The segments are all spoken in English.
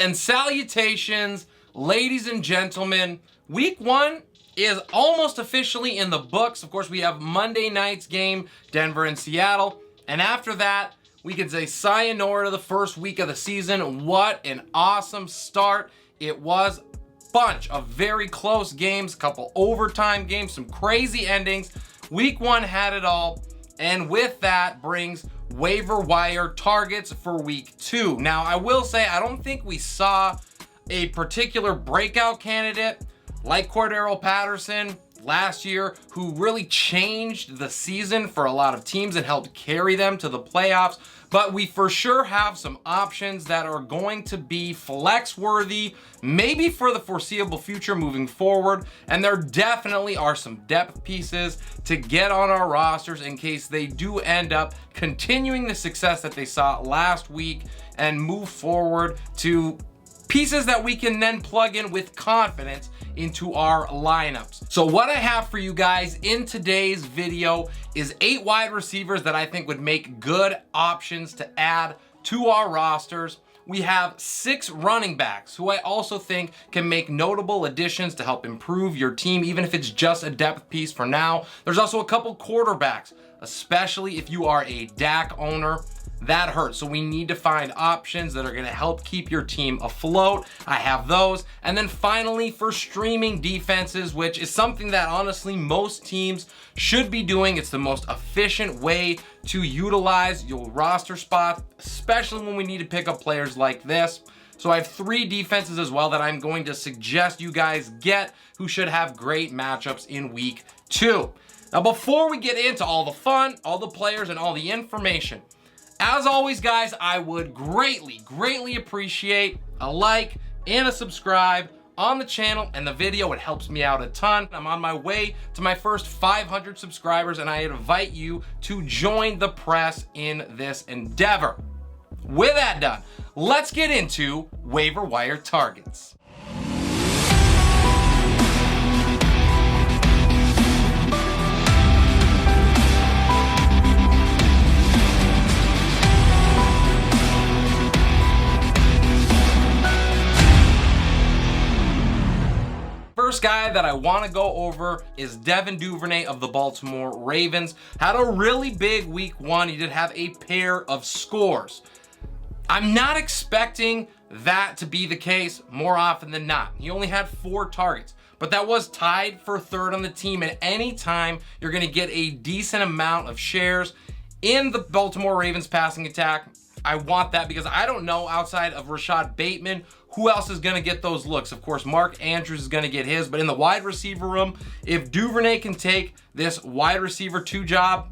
and salutations, ladies and gentlemen. Week 1 is almost officially in the books. Of course, we have Monday night's game, Denver and Seattle. And after that, we can say sayonara to the first week of the season. What an awesome start it was. Bunch of very close games, a couple overtime games, some crazy endings. Week 1 had it all. And with that brings waiver wire targets for week 2. Now, I will say, I don't think we saw a particular breakout candidate like Cordero Patterson last year who really changed the season for a lot of teams and helped carry them to the playoffs. But we for sure have some options that are going to be flex worthy, maybe for the foreseeable future moving forward. And there definitely are some depth pieces to get on our rosters in case they do end up continuing the success that they saw last week and move forward to pieces that we can then plug in with confidence into our lineups. So what I have for you guys in today's video is 8 wide receivers that I think would make good options to add to our rosters. We have 6 running backs who I also think can make notable additions to help improve your team, even if it's just a depth piece for now. There's also a couple quarterbacks, especially if you are a Dak owner. That hurts. So we need to find options that are going to help keep your team afloat. I have those. And then finally, for streaming defenses, which is something that honestly most teams should be doing. It's the most efficient way to utilize your roster spots, especially when we need to pick up players like this. So I have 3 defenses as well that I'm going to suggest you guys get who should have great matchups in week 2. Now, before we get into all the fun, all the players, and all the information, as always, guys, I would greatly appreciate a like and a subscribe on the channel and the video. It helps me out a ton. I'm on my way to my first 500 subscribers, and I invite you to join the press in this endeavor. With that done, let's get into waiver wire targets. First guy that I want to go over is Devin Duvernay of the Baltimore Ravens. Had a really big week 1. He did have a pair of scores. I'm not expecting that to be the case more often than not. He only had 4 targets, but that was tied for 3rd on the team. And anytime you're going to get a decent amount of shares in the Baltimore Ravens passing attack, I want that because I don't know outside of Rashad Bateman who else is going to get those looks. Of course, Mark Andrews is going to get his, but in the wide receiver room, if Duvernay can take this wide receiver 2 job,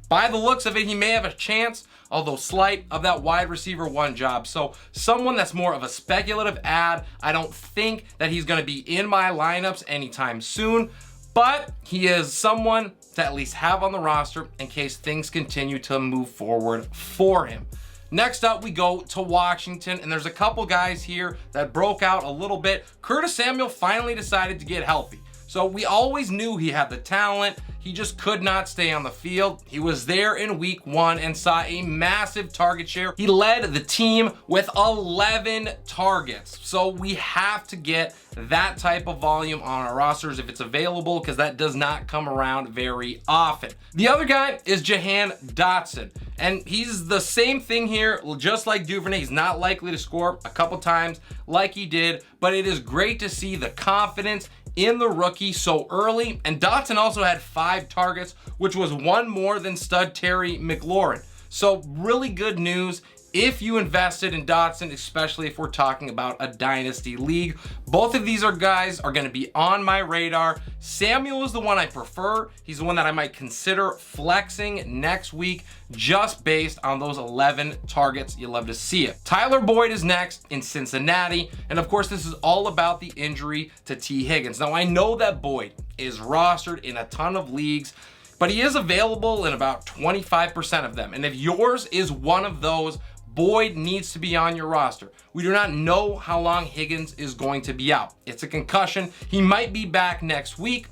by the looks of it, he may have a chance, although slight, of that wide receiver 1 job. So someone that's more of a speculative add. I don't think that he's going to be in my lineups anytime soon, but he is someone to at least have on the roster in case things continue to move forward for him. Next up, we go to Washington, and there's a couple guys here that broke out a little bit. Curtis Samuel finally decided to get healthy. So we always knew he had the talent. He just could not stay on the field. He was there in week 1 and saw a massive target share. He led the team with 11 targets. So we have to get that type of volume on our rosters if it's available, because that does not come around very often. The other guy is Jahan Dotson, and he's the same thing here. Just like Duvernay, he's not likely to score a couple times like he did, but it is great to see the confidence in the rookie so early. And Dotson also had 5 targets, which was 1 more than stud Terry McLaurin. So really good news if you invested in Dotson, especially if we're talking about a dynasty league. Both of these guys are going to be on my radar. Samuel is the one I prefer. He's the one that I might consider flexing next week just based on those 11 targets. You love to see it. Tyler Boyd is next in Cincinnati. And of course, this is all about the injury to T. Higgins. Now, I know that Boyd is rostered in a ton of leagues, but he is available in about 25% of them. And if yours is one of those, Boyd needs to be on your roster. We do not know how long Higgins is going to be out. It's a concussion. He might be back next week,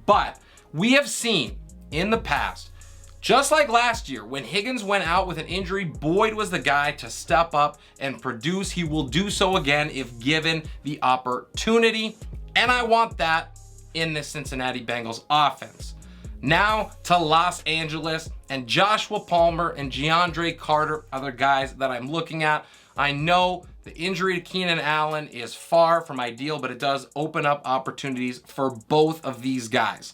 but we have seen in the past Just like last year, when Higgins went out with an injury, Boyd was the guy to step up and produce. He will do so again if given the opportunity, and I want that in this Cincinnati Bengals offense. Now to Los Angeles, and Joshua Palmer and DeAndre Carter are the guys that I'm looking at. I know the injury to Keenan Allen is far from ideal, but it does open up opportunities for both of these guys.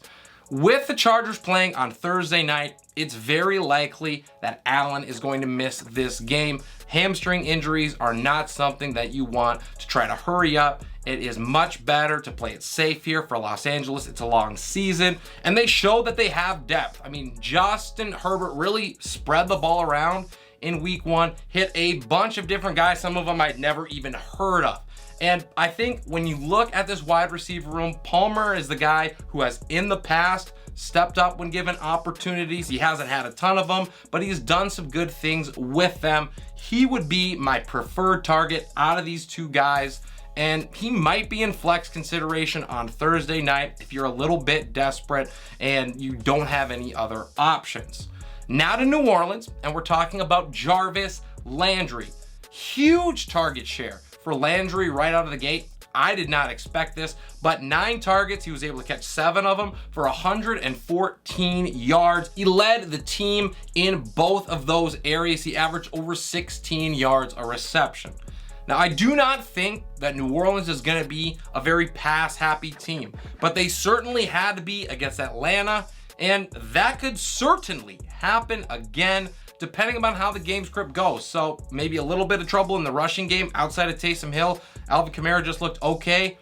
With the Chargers playing on Thursday night, it's very likely that Allen is going to miss this game. Hamstring injuries are not something that you want to try to hurry up. It is much better to play it safe here for Los Angeles. It's a long season, and they show that they have depth. I mean, Justin Herbert really spread the ball around in week 1, hit a bunch of different guys, some of them I'd never even heard of. And I think when you look at this wide receiver room, Palmer is the guy who has in the past stepped up when given opportunities. He hasn't had a ton of them, but he's done some good things with them. He would be my preferred target out of these two guys, and he might be in flex consideration on Thursday night if you're a little bit desperate and you don't have any other options. Now to New Orleans, and we're talking about Jarvis Landry. Huge target share for Landry right out of the gate. I did not expect this, but 9 targets. He was able to catch 7 of them for 114 yards. He led the team in both of those areas. He averaged over 16 yards a reception. Now, I do not think that New Orleans is going to be a very pass-happy team, but they certainly had to be against Atlanta, and that could certainly happen again, depending on how the game script goes. So maybe a little bit of trouble in the rushing game outside of Taysom Hill. Alvin Kamara just looked okay.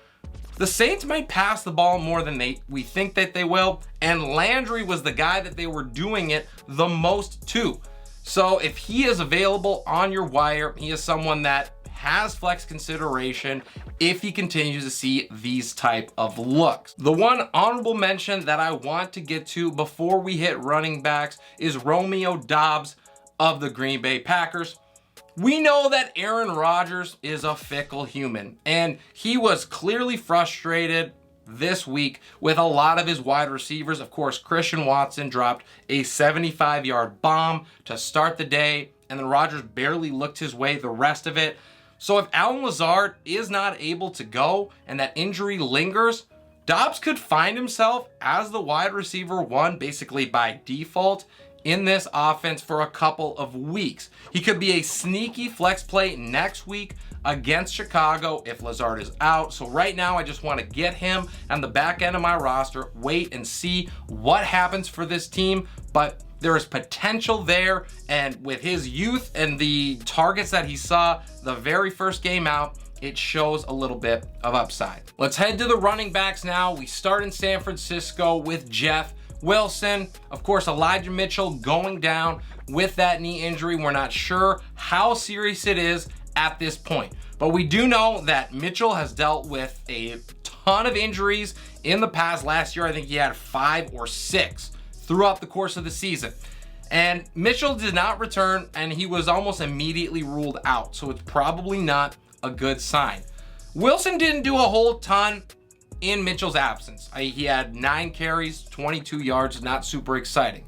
The Saints might pass the ball more than we think that they will, and Landry was the guy that they were doing it the most to. So if he is available on your wire, he is someone that has flex consideration if he continues to see these type of looks. The one honorable mention that I want to get to before we hit running backs is Romeo Doubs of the Green Bay Packers. We know that Aaron Rodgers is a fickle human, and he was clearly frustrated this week with a lot of his wide receivers. Of course, Christian Watson dropped a 75-yard bomb to start the day, and then Rodgers barely looked his way the rest of it. So if Allen Lazard is not able to go and that injury lingers, Doubs could find himself as the wide receiver 1 basically by default in this offense for a couple of weeks. He could be a sneaky flex play next week against Chicago if Lazard is out. So right now, I just want to get him on the back end of my roster, wait and see what happens for this team. But there is potential there, and with his youth and the targets that he saw the very first game out, it shows a little bit of upside. Let's head to the running backs now. We start in San Francisco with Jeff Wilson. Of course, Elijah Mitchell going down with that knee injury. We're not sure how serious it is at this point, but we do know that Mitchell has dealt with a ton of injuries in the past. Last year, I think he had 5 or 6 throughout the course of the season. And Mitchell did not return, and he was almost immediately ruled out. So it's probably not a good sign. Wilson didn't do a whole ton in Mitchell's absence. He had 9 carries, 22 yards, not super exciting.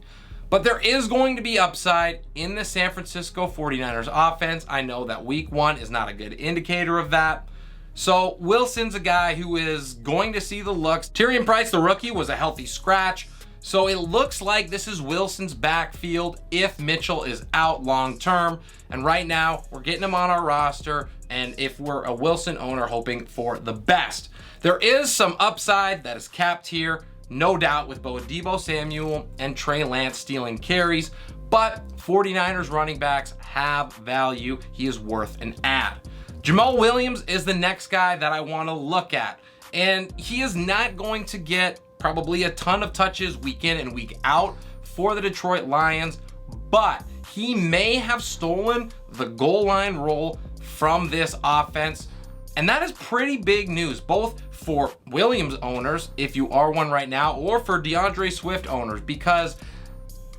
But there is going to be upside in the San Francisco 49ers offense. I know that week 1 is not a good indicator of that. So Wilson's a guy who is going to see the looks. Tyrion Price, the rookie, was a healthy scratch. So it looks like this is Wilson's backfield if Mitchell is out long term. And right now, we're getting him on our roster. And if we're a Wilson owner, hoping for the best. There is some upside that is capped here, no doubt, with both Deebo Samuel and Trey Lance stealing carries. But 49ers running backs have value. He is worth an add. Jamaal Williams is the next guy that I want to look at. And he is not going to get probably a ton of touches week in and week out for the Detroit Lions, but he may have stolen the goal line role from this offense. And that is pretty big news, both for Williams owners, if you are one right now, or for DeAndre Swift owners, because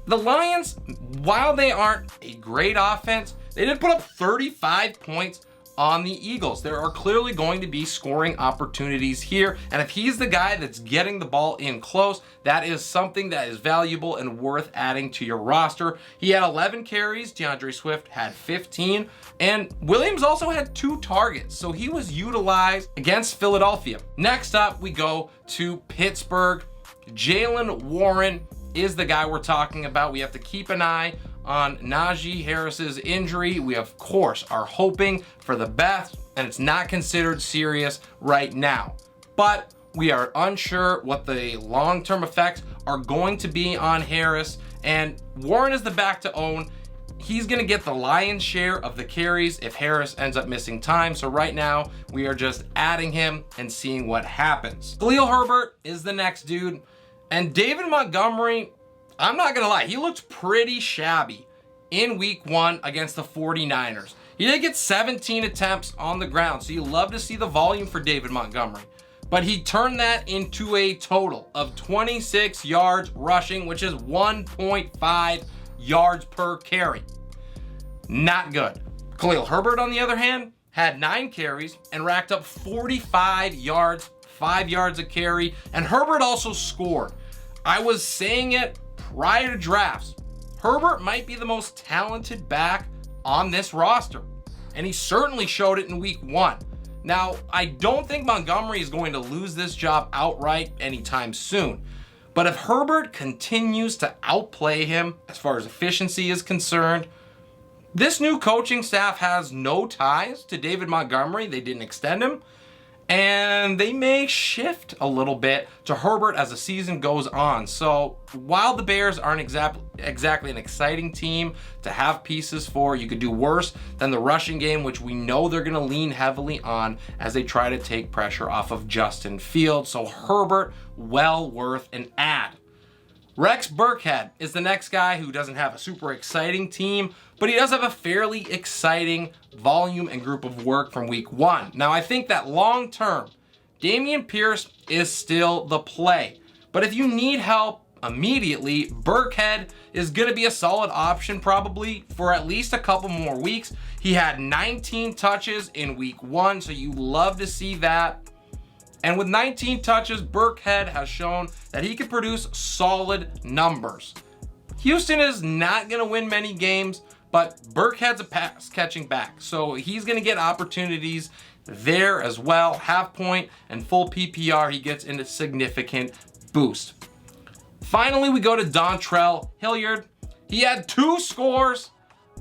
the Lions, while they aren't a great offense, they did put up 35 points on the Eagles. There are clearly going to be scoring opportunities here, and if he's the guy that's getting the ball in close, that is something that is valuable and worth adding to your roster. He had 11 carries, DeAndre Swift had 15, and Williams also had 2 targets, so he was utilized against Philadelphia. Next up, we go to Pittsburgh. Jaylen Warren is the guy we're talking about. We have to keep an eye on Najee Harris's injury. We, of course, are hoping for the best, and it's not considered serious right now. But we are unsure what the long-term effects are going to be on Harris, and Warren is the back to own. He's going to get the lion's share of the carries if Harris ends up missing time. So right now, we are just adding him and seeing what happens. Khalil Herbert is the next dude, and David Montgomery, I'm not gonna lie, he looked pretty shabby in week 1 against the 49ers. He did get 17 attempts on the ground, so you love to see the volume for David Montgomery. But he turned that into a total of 26 yards rushing, which is 1.5 yards per carry. Not good. Khalil Herbert, on the other hand, had 9 carries and racked up 45 yards, 5 yards a carry, and Herbert also scored. I was saying it prior to drafts, Herbert might be the most talented back on this roster, and he certainly showed it in week 1. Now, I don't think Montgomery is going to lose this job outright anytime soon, but if Herbert continues to outplay him as far as efficiency is concerned, this new coaching staff has no ties to David Montgomery. They didn't extend him, and they may shift a little bit to Herbert as the season goes on. So while the Bears aren't exactly an exciting team to have pieces for, you could do worse than the rushing game, which we know they're going to lean heavily on as they try to take pressure off of Justin Fields. So Herbert, well worth an add. Rex Burkhead is the next guy who doesn't have a super exciting team, but he does have a fairly exciting volume and group of work from week 1. Now, I think that long term, Dameon Pierce is still the play. But if you need help immediately, Burkhead is going to be a solid option probably for at least a couple more weeks. He had 19 touches in week 1, so you love to see that. And with 19 touches, Burkhead has shown that he can produce solid numbers. Houston is not going to win many games, but Burkhead's a pass catching back, so he's going to get opportunities there as well. Half point and full PPR, he gets into significant boost. Finally, we go to Dontrell Hilliard. He had 2 scores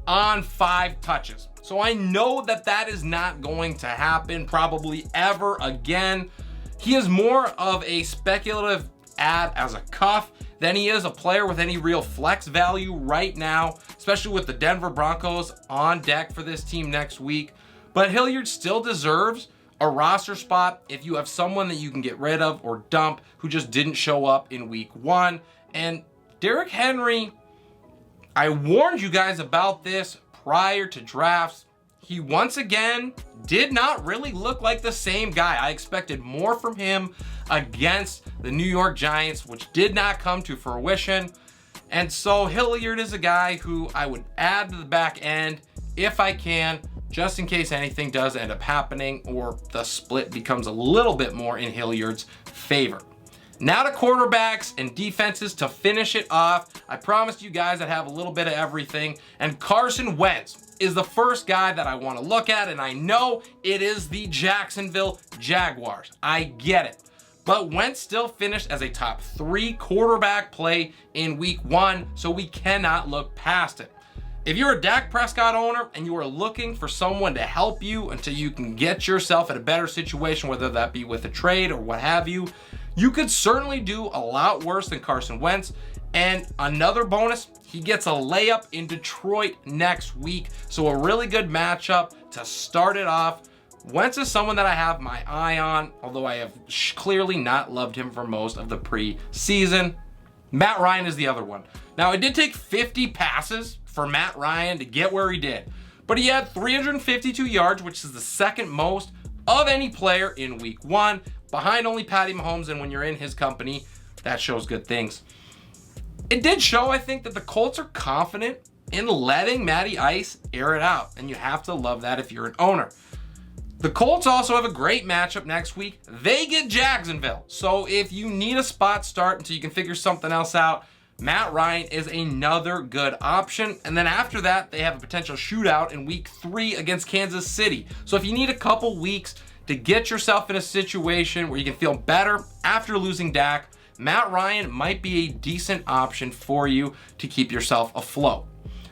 on 5 touches. So I know that is not going to happen probably ever again. He is more of a speculative add as a cuff than he is a player with any real flex value right now, especially with the Denver Broncos on deck for this team next week. But Hilliard still deserves a roster spot if you have someone that you can get rid of or dump who just didn't show up in week 1. And Derrick Henry, I warned you guys about this prior to drafts. He once again did not really look like the same guy. I expected more from him against the New York Giants, which did not come to fruition. And so Hilliard is a guy who I would add to the back end if I can, just in case anything does end up happening or the split becomes a little bit more in Hilliard's favor. Now to quarterbacks and defenses to finish it off. I promised you guys I'd have a little bit of everything, and Carson Wentz is the first guy that I want to look at, and I know it is the Jacksonville Jaguars. I get it. But Wentz still finished as a top 3 quarterback play in week 1, so we cannot look past it. If you're a Dak Prescott owner and you are looking for someone to help you until you can get yourself in a better situation, whether that be with a trade or what have you, you could certainly do a lot worse than Carson Wentz. And another bonus, he gets a layup in Detroit next week. So a really good matchup to start it off. Wentz is someone that I have my eye on, although I have clearly not loved him for most of the preseason. Matt Ryan is the other one. Now, it did take 50 passes for Matt Ryan to get where he did, but he had 352 yards, which is the second most of any player in week 1, behind only Patty Mahomes, and when you're in his company, that shows good things. It did show, I think, that the Colts are confident in letting Matty Ice air it out, and you have to love that if you're an owner. The Colts also have a great matchup next week. They get Jacksonville. So if you need a spot start until you can figure something else out, Matt Ryan is another good option. And then after that, they have a potential shootout in week 3 against Kansas City. So if you need a couple weeks to get yourself in a situation where you can feel better after losing Dak, Matt Ryan might be a decent option for you to keep yourself afloat.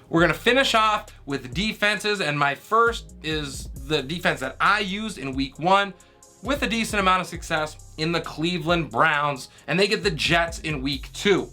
We're gonna finish off with defenses, and my first is the defense that I used in week 1 with a decent amount of success in the Cleveland Browns, and they get the Jets in week 2.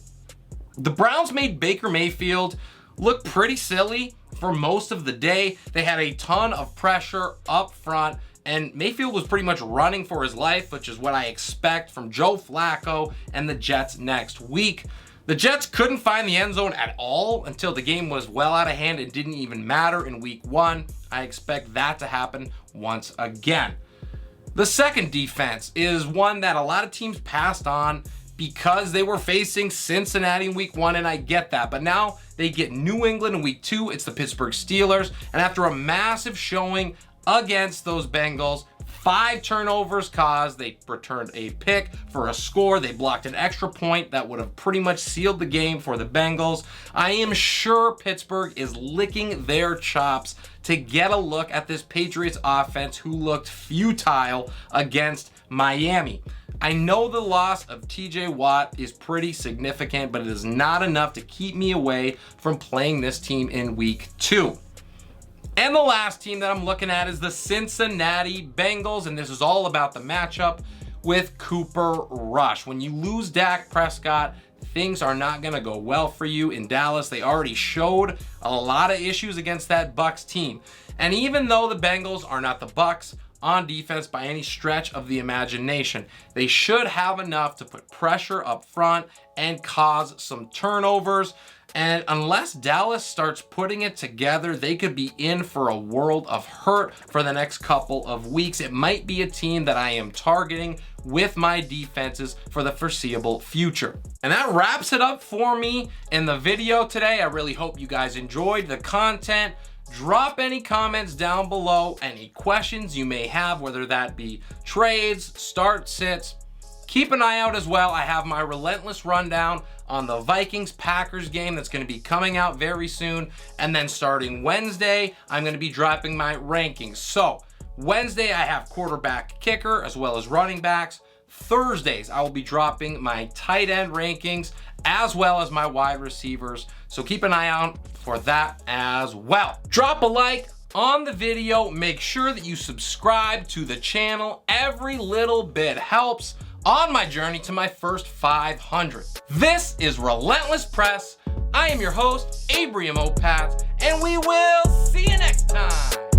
The Browns made Baker Mayfield look pretty silly for most of the day. They had a ton of pressure up front, and Mayfield was pretty much running for his life, which is what I expect from Joe Flacco and the Jets next week. The Jets couldn't find the end zone at all until the game was well out of hand. It didn't even matter in week 1. I expect that to happen once again. The second defense is one that a lot of teams passed on because they were facing Cincinnati in week 1, and I get that. But now they get New England in week 2. It's the Pittsburgh Steelers. And after a massive showing against those Bengals, 5 turnovers caused, they returned a pick for a score. They blocked an extra point that would have pretty much sealed the game for the Bengals. I am sure Pittsburgh is licking their chops to get a look at this Patriots offense who looked futile against Miami. I know the loss of TJ Watt is pretty significant, but it is not enough to keep me away from playing this team in week 2. And the last team that I'm looking at is the Cincinnati Bengals, and this is all about the matchup with Cooper Rush. When you lose Dak Prescott, things are not going to go well for you in Dallas. They already showed a lot of issues against that Bucs team. And even though the Bengals are not the Bucs on defense by any stretch of the imagination, they should have enough to put pressure up front and cause some turnovers. And unless Dallas starts putting it together, they could be in for a world of hurt for the next couple of weeks. It might be a team that I am targeting with my defenses for the foreseeable future. And that wraps it up for me in the video today. I really hope you guys enjoyed the content. Drop any comments down below, any questions you may have, whether that be trades, start sits. Keep an eye out as well. I have my Relentless rundown on the Vikings-Packers game that's going to be coming out very soon. And then starting Wednesday, I'm going to be dropping my rankings. So Wednesday, I have quarterback, kicker, as well as running backs. Thursdays, I will be dropping my tight end rankings as well as my wide receivers. So keep an eye out for that as well. Drop a like on the video. Make sure that you subscribe to the channel. Every little bit helps on my journey to my first 500. This is Relentless Press. I am your host, Abraham Opatz, and we will see you next time.